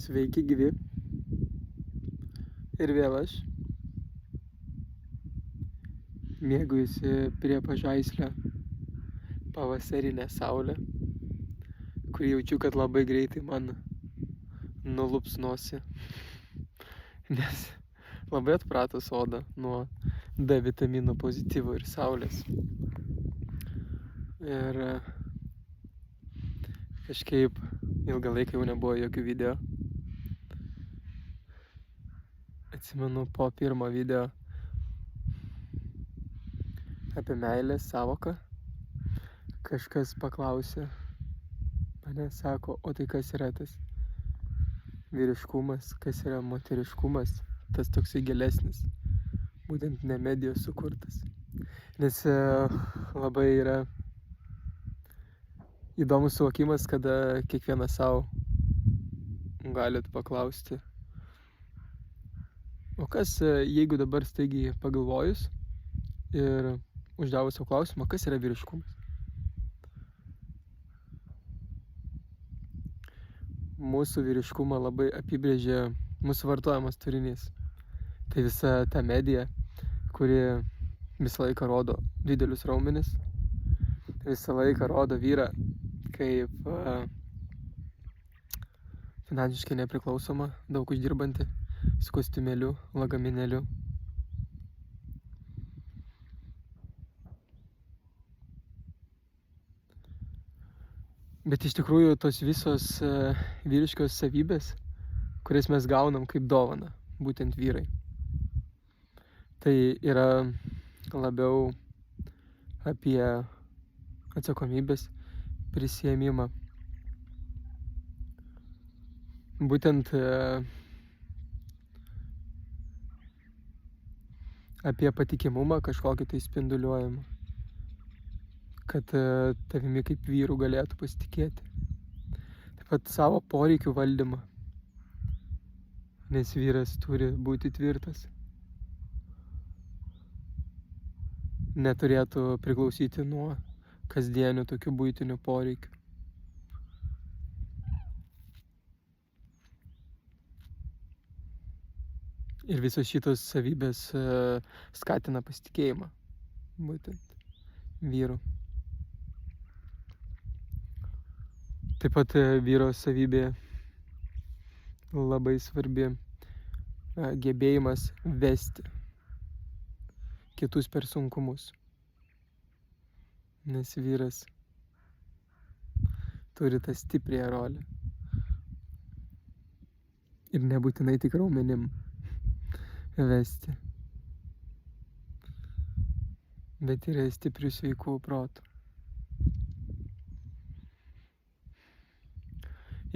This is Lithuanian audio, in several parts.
Sveiki gyvi. Ir vėl aš mėgaujuosi prie pažaislio pavasarinę saulę, kurį jaučiu, kad labai greitai man nulups nosį, nes labai atpratus oda nuo D vitamino pozityvo ir saulės. Ir kažkaip ilgą laiką jau nebuvo jokių video. Atsimenu po pirmo video apie meilės sąvoką. Kažkas paklausė mane, sako, o tai kas yra tas vyriškumas, kas yra moteriškumas, tas toksai gilesnis, būtent ne medijos sukurtas. Nes labai yra įdomus suvokimas, kada kiekvienas savo galit paklausti, o kas, jeigu dabar staigiai pagalvojus ir uždavus savo klausimą, kas yra vyriškumas? Mūsų vyriškumą labai apibrėžia mūsų vartojamas turinys. Tai visa ta medija, kuri visą laiką rodo didelius raumenis, visą laiką rodo vyrą kaip finansiškai nepriklausomą, daug uždirbantį, su kostiumėliu, lagaminėliu. Bet iš tikrųjų tos visos vyriškos savybės, kurias mes gaunam kaip dovaną, būtent vyrai, tai yra labiau apie atsakomybės prisiėmimą. Būtent apie patikimumą kažkokį tai spinduliuojamą, kad tavimi kaip vyrų galėtų pasitikėti. Taip pat savo poreikių valdymą, nes vyras turi būti tvirtas. Neturėtų priklausyti nuo kasdienių tokių buitinių poreikių. Ir visos šitos savybės skatina pasitikėjimą, būtent vyrų. Taip pat vyro savybė labai svarbi gebėjimas vesti kitus per sunkumus. Nes vyras turi tą stiprią rolę. Ir nebūtinai tik raumenim vesti. Bet yra stiprių sveikų protų.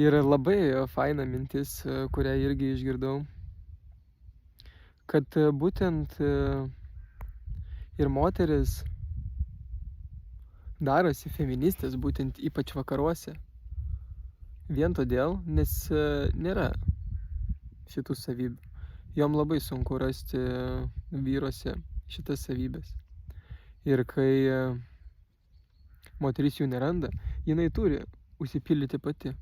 Ir labai faina mintis, kurią irgi išgirdau, kad būtent ir moteris darosi feministės, būtent ypač vakaruose. Vien todėl, nes nėra šitų savybių. Jom labai sunku rasti vyruose šitas savybės. Ir kai moteris jų neranda, jinai turi užsipildyti pati.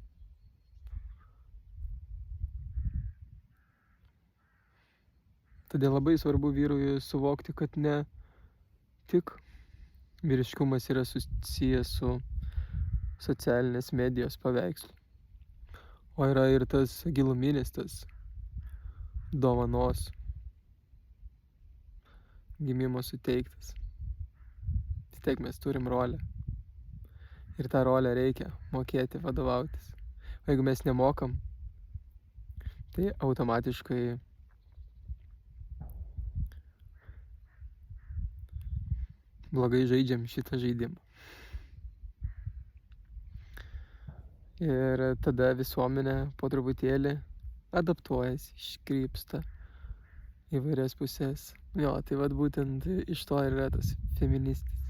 Todėl labai svarbu vyrui suvokti, kad ne tik vyriškumas yra susijęs su socialinės medijos paveikslu, o yra ir tas giluminis, tas dovanos gimimo suteiktas. Vis tiek mes turim rolę. Ir tą rolę reikia mokėti vadovautis. O jeigu mes nemokam, tai automatiškai blogai žaidžiam šitą žaidimą. Ir tada visuomenė po truputėlį adaptuojasi, iškrypsta į vairias pusės. Jo, tai vat būtent iš to ir yra tas feministis.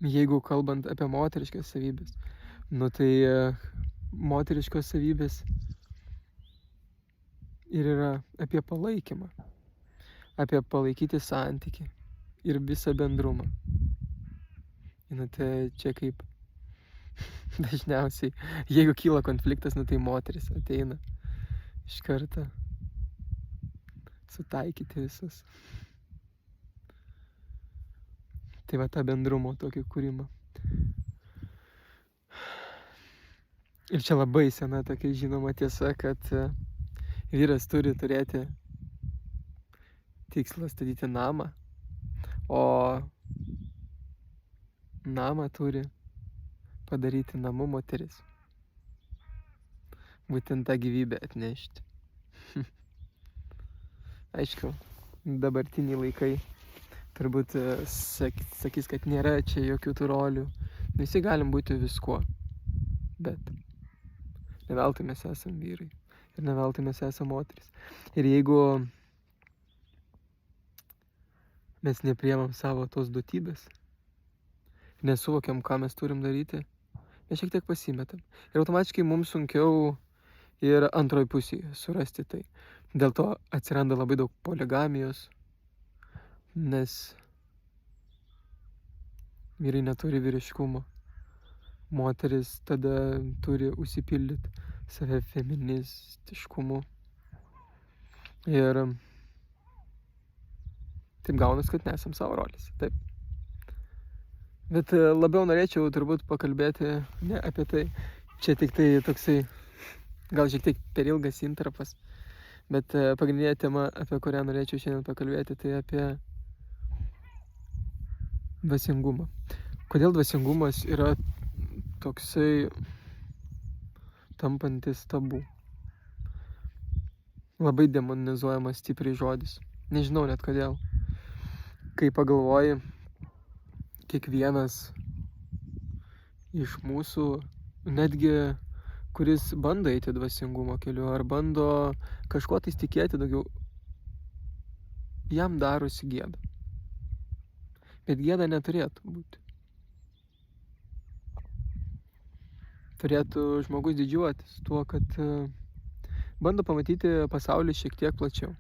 Jeigu kalbant apie moteriškas savybės, tai moteriškos savybės ir yra apie palaikymą. Apie palaikyti santykį ir visą bendrumą. Žinote, čia kaip Dažniausiai, jeigu kyla konfliktas, tai moteris ateina iš karto sutaikyti visus. Tai va tą bendrumo tokį kūrimą. Ir čia labai sena tokia žinoma tiesa, kad vyras turi turėti tikslą statyti namą, o namą turi padaryti namu moteris. Būtent tą gyvybę atnešti. Aišku, dabartiniai laikai turbūt sakys, kad nėra čia jokių tų rolių. Visi galim būti viskuo. Bet ne veltui mes esam vyrai. Ir ne veltui mes esam moteris. Ir jeigu mes nepriemam savo tos duotybės, nesuvokiam, ką mes turim daryti, mes šiek tiek pasimetam. Ir automatiškai mums sunkiau ir antroj pusėje surasti tai. Dėl to atsiranda labai daug poligamijos, nes vyrai neturi vyriškumo. Moteris tada turi užsipildyti save feministiškumu. Ir taip gaunas, kad nesam savo rolės. Taip. Bet labiau norėčiau turbūt pakalbėti ne apie tai. Čia tik tai toksai, gal šiek tiek per ilgas intarpas. Bet pagrindinė tema, apie kurią norėčiau šiandien pakalbėti, tai apie dvasingumą. Kodėl dvasingumas yra toksai tampantis tabu? Labai demonizuojamas stipriai žodis. Nežinau net kodėl. Kai pagalvoji, kiekvienas iš mūsų, netgi kuris bando eiti dvasingumo keliu, ar bando kažko tais tikėti daugiau, jam darosi gėda. Bet gėda neturėtų būti. Turėtų žmogus didžiuotis tuo, kad bando pamatyti pasaulį šiek tiek plačiau.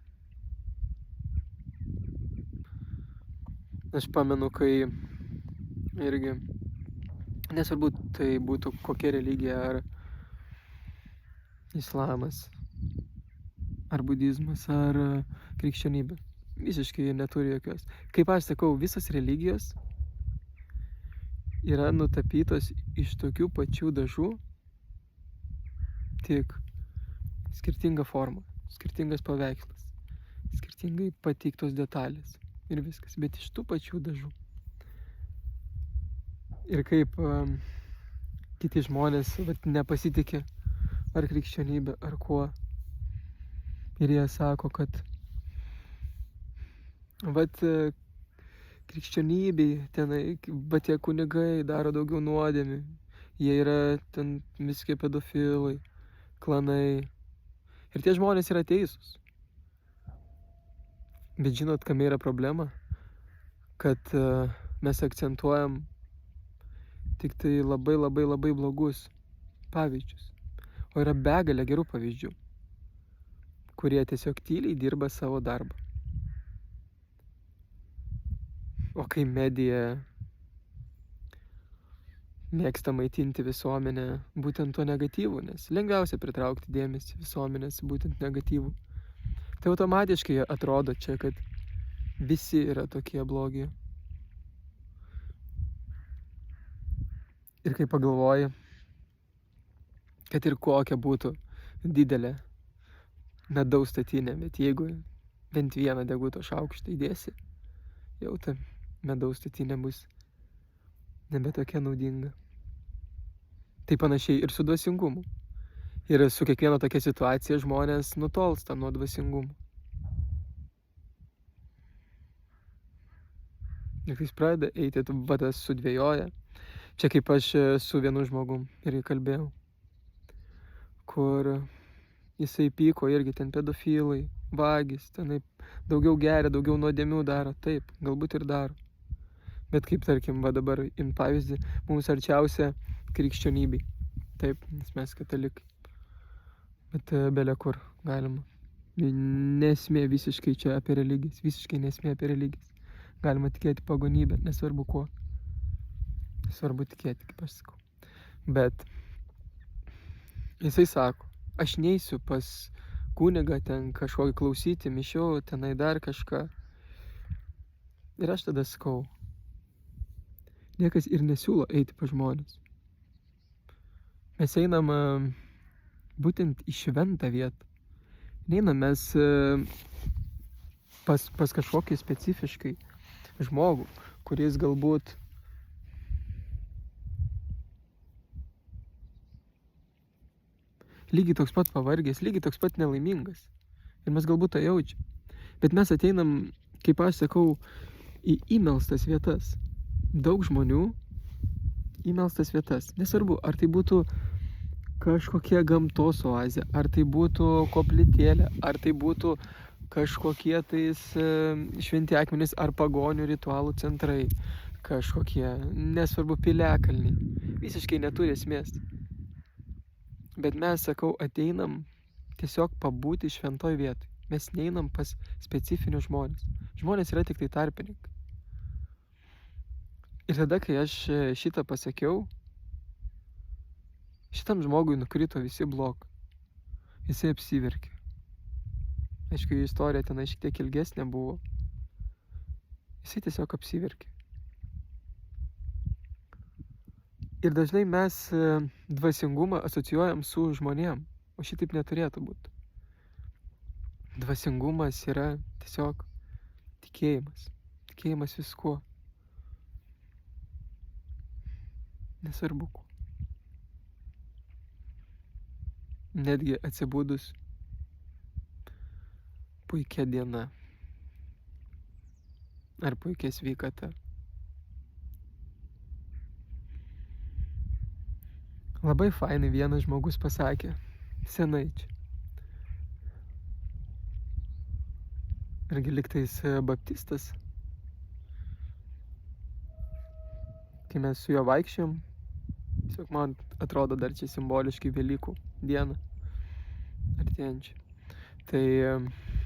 Aš pamenu, kai irgi, nesvarbu tai būtų kokia religija, ar islamas, ar budizmas, ar krikščionybė. Visiškai neturi jokios. Kaip aš sakau, visos religijos yra nutapytos iš tokių pačių dažų, tik skirtinga forma, skirtingas paveikslas, skirtingai pateiktos detalės ir viskas, bet iš tų pačių dažų. Ir kaip kiti žmonės nepasitikė ar krikščionybė, ar kuo. Ir jie sako, kad krikščionybei tenai, tie kunigai daro daugiau nuodėmių. Jie yra ten visokie pedofilai, klanai. Ir tie žmonės yra teisūs. Bet žinot, kame yra problema? Kad mes akcentuojam tik tai labai blogus pavyzdžius. O yra begalė gerų pavyzdžių, kurie tiesiog tyliai dirba savo darbą. O kai medija mėgsta maitinti visuomenę būtent to negatyvų, nes lengviausia pritraukti dėmesį visuomenės būtent negatyvų, tai automatiškai atrodo čia, kad visi yra tokie blogi. Ir kai pagalvoji, kad ir kokia būtų didelė medaus statinė, bet jeigu bent vieną deguto šaukštą įdėsi, jau ta medaus statinė bus nebe tokia naudinga. Tai panašiai ir su dvasingumu. Ir su kiekviena tokia situacija žmonės nutolsta nuo dvasingumo. Ir kai jis pradeda eiti, tas sudvėjoja. Čia kaip aš su vienu žmogum irgi kalbėjau, kur jisai pyko irgi ten pedofilai, vagys, tenai daugiau geria, daugiau nuodėmių daro. Taip, galbūt ir daro. Bet kaip tarkim, dabar imt pavyzdį, mums arčiausia krikščionybei. Taip, nes mes katalikai. Bet belė kur galima. Nesmė visiškai čia apie religijas, visiškai nesmė apie religijas. Galima tikėti pagonybę, nesvarbu kuo. Svarbu tikėti, kaip aš sakau. Bet jisai sako, aš neisiu pas kunigą ten kažkokį klausyti mišių, tenai dar kažką. Ir aš tada sakau, niekas ir nesiūlo eiti pas žmonės. Mes einam būtent į šventą vietą. Neinam mes pas kažkokį specifiškai žmogų, kuris galbūt lygiai toks pat pavargęs, lygiai toks pat nelaimingas. Ir mes galbūt tą jaučiam. Bet mes ateinam, kaip aš sakau, į įmelstas vietas. Daug žmonių įmelstas vietas. Nesvarbu, ar tai būtų kažkokia gamtos oazė, ar tai būtų koplytėlė, ar tai būtų kažkokie tais šventi akmenys ar pagonių ritualų centrai, kažkokie, nesvarbu, piliakalniai. Visiškai neturi esmės. Bet mes, sakau, ateinam tiesiog pabūti šventoj vietoj. Mes neinam pas specifinius žmonės. Žmonės yra tik tai tarpininkai. Ir tada, kai aš šitą pasakiau, šitam žmogui nukrito visi blokai. Jisai apsiverkė. Aišku, jų istorija tenai šiek tiek ilgesnė buvo. Jisai tiesiog apsiverkė. Ir dažnai mes dvasingumą asocijuojam su žmonėm, o šitaip neturėtų būti. Dvasingumas yra tiesiog tikėjimas. Tikėjimas viskuo. Nesvarbu kuo. Netgi atsibudus puikia diena ar puikia sveikata. Labai fainai vienas žmogus pasakė, senai čia. Irgi liktais baptistas. Kai mes su juo vaikščiojom, tiesiog man atrodo dar čia simboliškai Velykų dieną artėjančią. Tai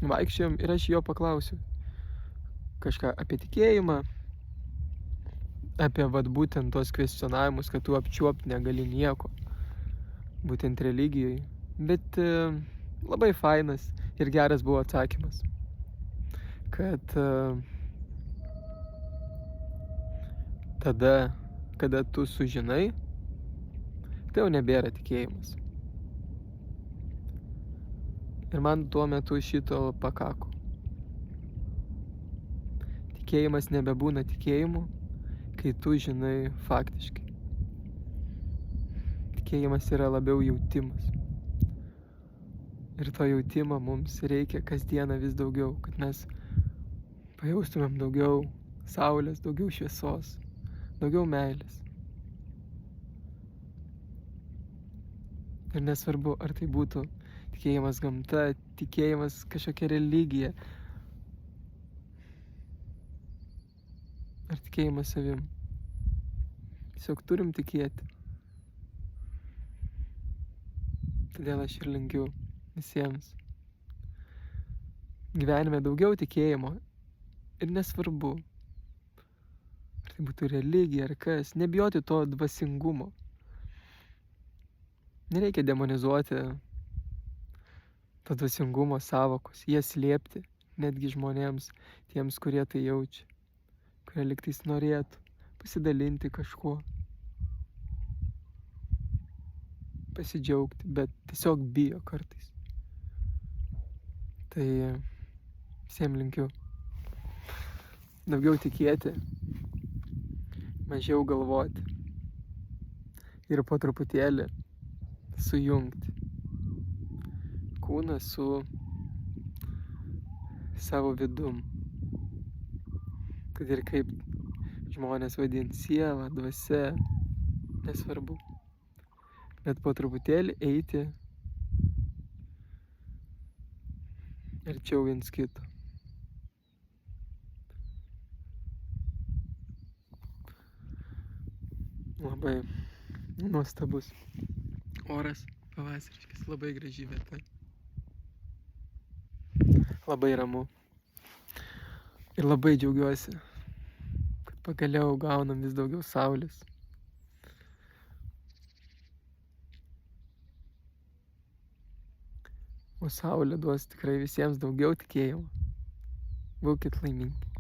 vaikščiojom ir aš jo paklausiu kažką apie tikėjimą, apie būtent tos kvestionavimus, kad tu apčiuopt negali nieko, būtent religijai. Bet labai fainas ir geras buvo atsakymas, kad tada, kada tu sužinai, tai jau nebėra tikėjimas. Ir man tuo metu šito pakako. Tikėjimas nebebūna tikėjimu, kai tu žinai faktiškai. Tikėjimas yra labiau jautimas. Ir to jautimo mums reikia kasdieną vis daugiau, kad mes pajaustumėm daugiau saulės, daugiau šviesos, daugiau meilės. Ir nesvarbu, ar tai būtų tikėjimas gamta, tikėjimas kažkokia religija, ar tikėjimas savim. Tiesiog turim tikėti. Todėl aš ir linkiu visiems gyvenime daugiau tikėjimo. Ir nesvarbu, ar tai būtų religija ar kas, nebijoti to dvasingumo. Nereikia demonizuoti to dvasingumo sąvokos, jas slėpti netgi žmonėms, tiems, kurie tai jaučia, kurie lygtais norėtų pasidalinti kažkuo, pasidžiaugti, bet tiesiog bijo kartais. Tai visiems linkiu daugiau tikėti, mažiau galvoti ir po truputėlį sujungti kūną su savo vidum. Kad ir kaip žmonės vadina sielą, dvasia, nesvarbu. Bet po truputėlį eiti arčiau viens kito. Labai nuostabus oras pavasariškas, labai graži vieta. Labai ramu. Ir labai džiaugiuosi, kad pagaliau gaunam vis daugiau saulės. o saulė duos tikrai visiems daugiau tikėjimo. Būkit laimingi.